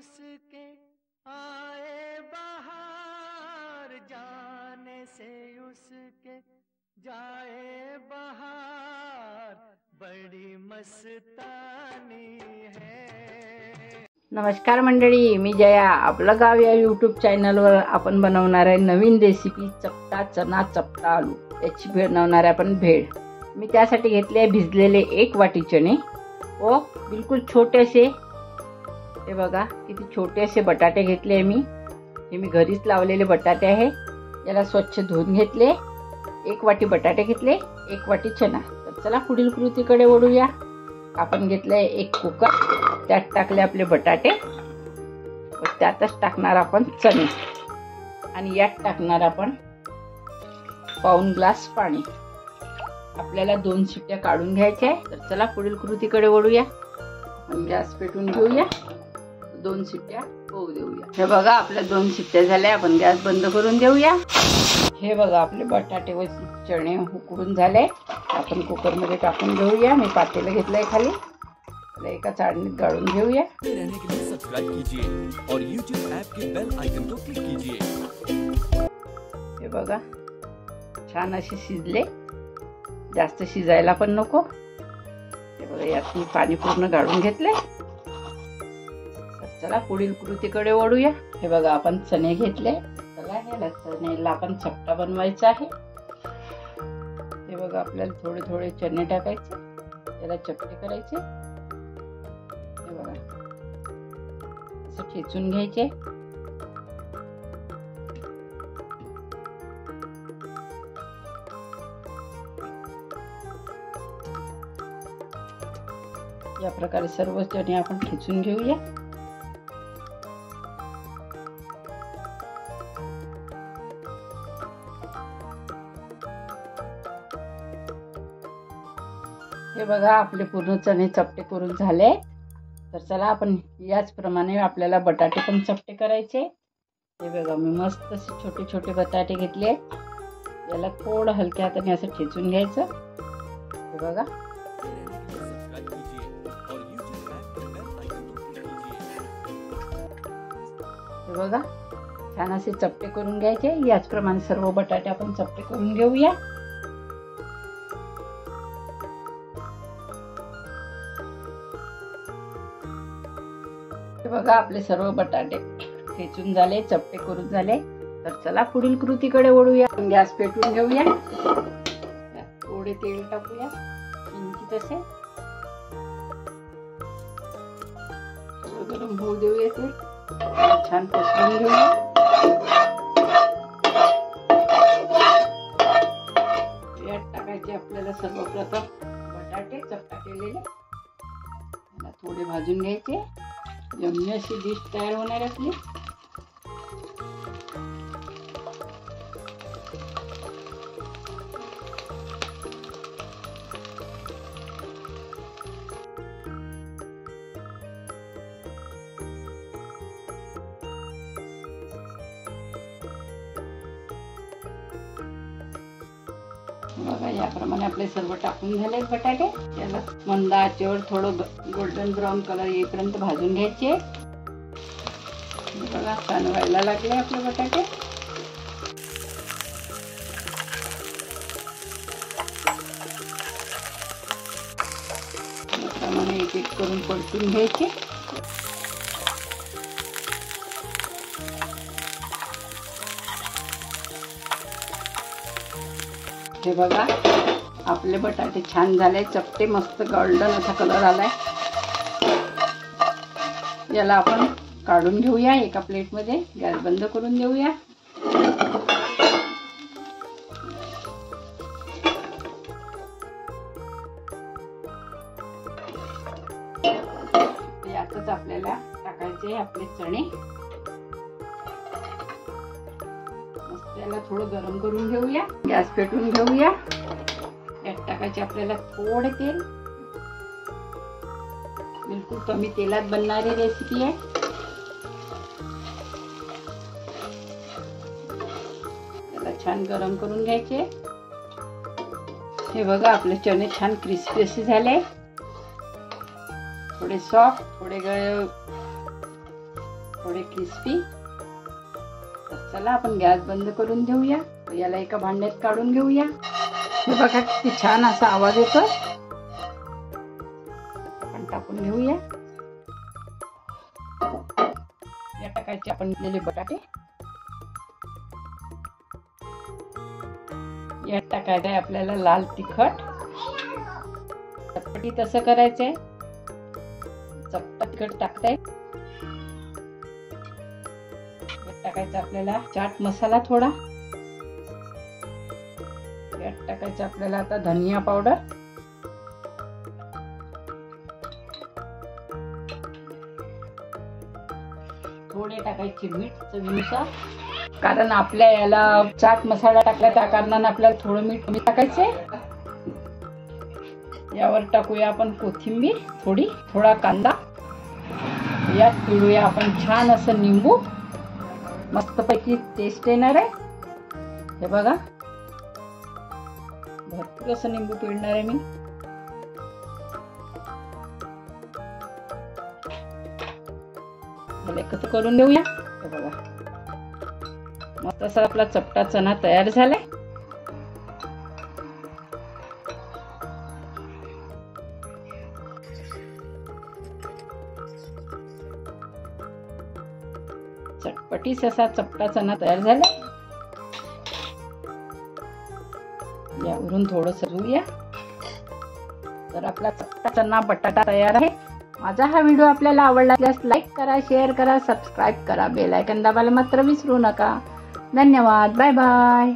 उसके आए बहार, जाने से उसके जाए बहार, बड़ी मस्तानी है। नमस्कार मंडळी, मी जया. आपलं गाव या यूट्यूब चॅनलवर आपण बनवणार आहे नवीन रेसिपी चपटा चना चपटा आलू. याची बनवणार आहे आपण भेळ. मी त्यासाठी घेतले आहे भिजलेले 1 वाटी चणे व बिलकुल छोटेसे, हे बघा किती छोटेसे बटाटे घेतले मी. हे मी घरीच लावलेले बटाटे आहे. याला स्वच्छ धुवून घेतले. 1 वाटी बटाटे घेतले, 1 वाटी चना. तर चला पुढील कृतीकडे वळूया. आपण घेतले 1 कुकर, त्यात टाकले आपले बटाटे व त्यातच टाकणार आपण चणे आणि यात टाकणार आपण पाऊण ग्लास पाणी. आपल्याला 2 शिट्ट्या काढून घ्यायच्या आहे. तर चला पुढील कृतीकडे वळूया. आपण गॅस पेटवून घेऊया, 2 शिट्ट्या होऊ देऊया. हे बघा आपल्या 2 शिट्ट्या झाल्या. आपण गॅस बंद करून देऊया. हे बघा आपले बटाटे व चणे उकडून झाले. आपण कुकर मध्ये टाकून घेऊया. मी पातेलं घेतलंय खाली, एका चाळणीत गाळून घेऊया. रहने के लिए सब्सक्राइब कीजिए और YouTube ऐप के बेल आइकन को क्लिक कीजिए. हे बघा छान असे शिजले, जास्त शिजायला पण नको. हे बघा यात मी पाणी पूर्ण गाळून घेतले. चला पुढील कृतीकडे वळूया. हे बघा आपण चणे घेतले. चला याला चण्याला आपण चपटा बनवायचा आहे. हे बघा आपल्याला थोडे थोडे चणे टाकायचे, याला चपटे करायचे. हे बघा असं ठेचून घ्यायचे. या प्रकारे सर्व चणे आपण ठेचून घेऊया. हे बघा आपले पूर्ण चणे चपटे करून झाले. तर चला आपण याच प्रमाणे आपल्याला बटाटे पण चपटे करायचे. हे बघा मी मस्त असे छोटे छोटे बटाटे घेतले. याला थोडं हलक्या हाताने असं ठेचून घ्यायचं. हे बघा हे बघा छान असे चपटे करून घ्यायचे. याच प्रमाणे सर्व बटाटे आपण चपटे करून घेऊया. हे बघा आपले सर्व बटाटे ठेचून झाले, चपटे करून झाले. तर चला पुढील कृतीकडे वळूया. गॅस पेटवून घेऊया. थोडे तेल टाकूया, किंचित असे गरम होऊ देऊया. ते छान पसरून घेऊया. यात टाकायचे आपल्याला सर्वप्रथम बटाटे चपटा केलेले. थोडे भाजून घ्यायचे. यम्मी अशी डिश तयार होणार आपली. बघा याप्रमाणे आपले सर्व टाकून झाले बटाटे. याला मंद आचेवर थोडं गोल्डन ब्राऊन कलर येईपर्यंत भाजून घ्यायचे. बघा छान व्हायला लागले आपले बटाटे. याप्रमाणे एक एक करून परतून घ्यायचे. हे बघा आपले बटाटे छान झाले, चपटे मस्त गोल्डन असा कलर आलाय. याला आपण काढून घेऊया एका प्लेट मध्ये. गॅस बंद करून देऊया. यातच आपल्याला टाकायचे आपले चणे. याला थोडं गरम करून घेऊया. गॅस पेटवून घेऊया. यात टाकायचे आपल्याला थोडे तेल. बिलकुल कमी तेलात बनणारी रेसिपी आहे. याला छान गरम करून घ्यायचे. हे बघा आपले चणे छान क्रिस्पी असे झाले. थोडे सॉफ्ट, थोडे थोडे क्रिस्पी. चला आपण गॅस बंद करून देऊया. याला एका भांड्यात काढून घेऊया. हे बघा किती छान असा आवाज येतो. आपण टाकून घेऊया. या टाकायचे आपण घेतलेले बटाटे. यात टाकायचं आहे आपल्याला लाल तिखट. चटपटी तसं करायचंय. चपटा तिखट टाकताय. टाकायचा आपल्याला चाट मसाला थोडा. यात टाकायचं आपल्याला आता धनिया पावडर. थोडे टाकायचे मीठ चवीनुसार. कारण आपल्या याला चाट मसाला टाकला त्या कारणाने आपल्याला थोडं मीठ कमी टाकायचे. यावर टाकूया आपण कोथिंबीर थोडी. थोडा कांदा. यात पिळूया आपण छान असं निंबू. मस्तपैकी टेस्ट येणार आहे. हे बघा भरपूर असं निंबू पिळणार आहे मी. एकत्र करून देऊया. हे बघा मस्त असा आपला चपटा चणा तयार झालाय. चटपटीस असा चपटा चणा तयार झाला. यावरून थोडंसं घेऊया. तर आपला चपटा चणा बटाटा तयार आहे. माझा हा व्हिडिओ आपल्याला आवडला असल्यास लाईक करा, शेअर करा, सबस्क्राईब करा. बेल आयकॉन दाबायला मात्र विसरू नका. धन्यवाद. Bye bye.